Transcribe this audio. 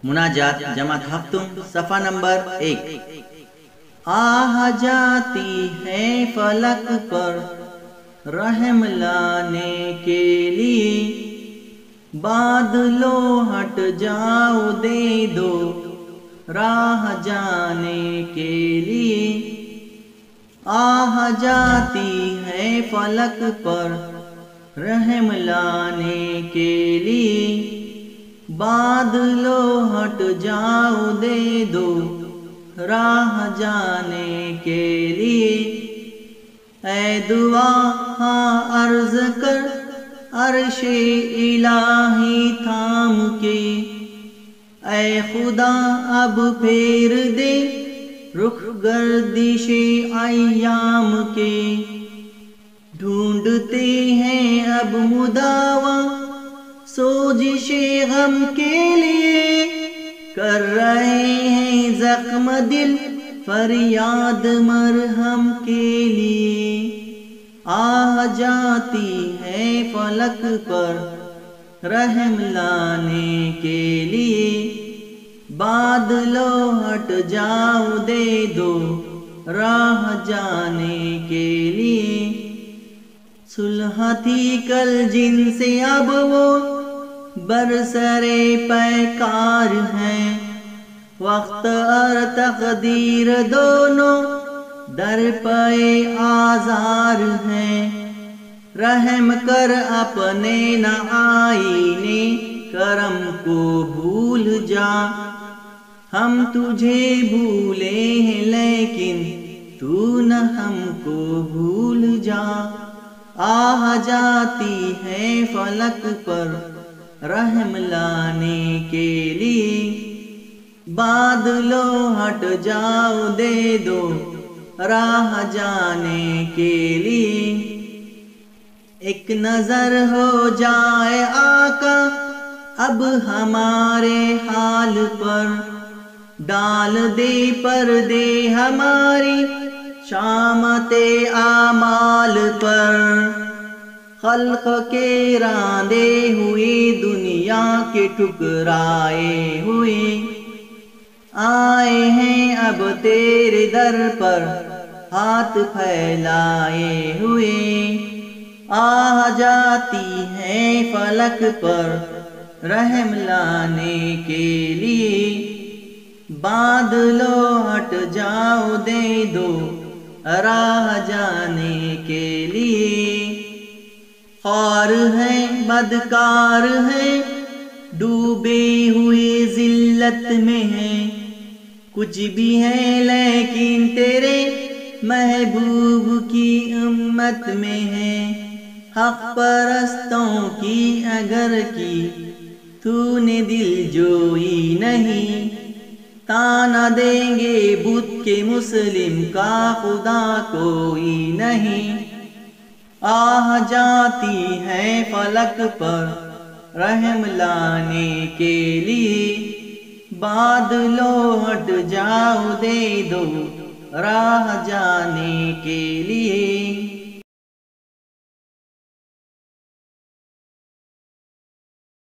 مناجات جماعت ہفتم صفحہ نمبر 1۔ آہ جاتی ہے فلک پر رحم لانے کے لیے، بادلوں ہٹ جاؤ دے دو راہ جانے کے لیے۔ آہ جاتی ہے فلک پر رحم لانے کے لیے، بادلوں ہٹ جاؤ دے دو راہ جانے کے لیے۔ اے دعا ہاں عرض کر عرش الہی تھام کے، اے خدا اب پھیر دے رخ گردش ایام کے۔ ڈھونڈتے ہیں اب مداوا سوزش غم کے لیے، کر رہے ہیں زخم دل فریاد مرہم کے لیے۔ آہ جاتی ہے فلک پر رحم لانے کے لیے، بادلوں ہٹ جاؤ دے دو راہ جانے کے لیے۔ صلح تھی کل جن سے اب وہ برسرے پیکار ہیں، وقت اور تقدیر دونوں در پے آزار ہیں۔ رحم کر اپنے نہ آئینے کرم کو بھول جا، ہم تجھے بھولے ہیں لیکن تو نہ ہم کو بھول جا۔ آہ جاتی ہے فلک پر رحم لانے کے لیے، بادلوں ہٹ جاؤ دے دو راہ جانے کے لیے۔ ایک نظر ہو جائے آقا اب ہمارے حال پر، ڈال دے پردے ہماری شامت اعمال پر۔ خلق کے راندے ہوئے دنیا کے ٹھکرائے ہوئے، آئے ہیں اب تیرے در پر ہاتھ پھیلائے ہوئے۔ آہ جاتی ہے فلک پر رحم لانے کے لیے، بادلوں ہٹ جاؤ دے دو راہ جانے کے لیے۔ خوار ہیں بدکار ہیں ڈوبے ہوئے ذلت میں ہیں، کچھ بھی ہے لیکن تیرے محبوب کی امت میں ہے۔ حق پرستوں کی اگر کی تو نے دل جوئی نہیں، تانا دیں گے بت کے مسلم کا خدا کوئی نہیں۔ آہ جاتی ہے فلک پر رحم لانے کے لیے، بادلوں ہٹ جاؤ دے دو راہ جانے کے لیے۔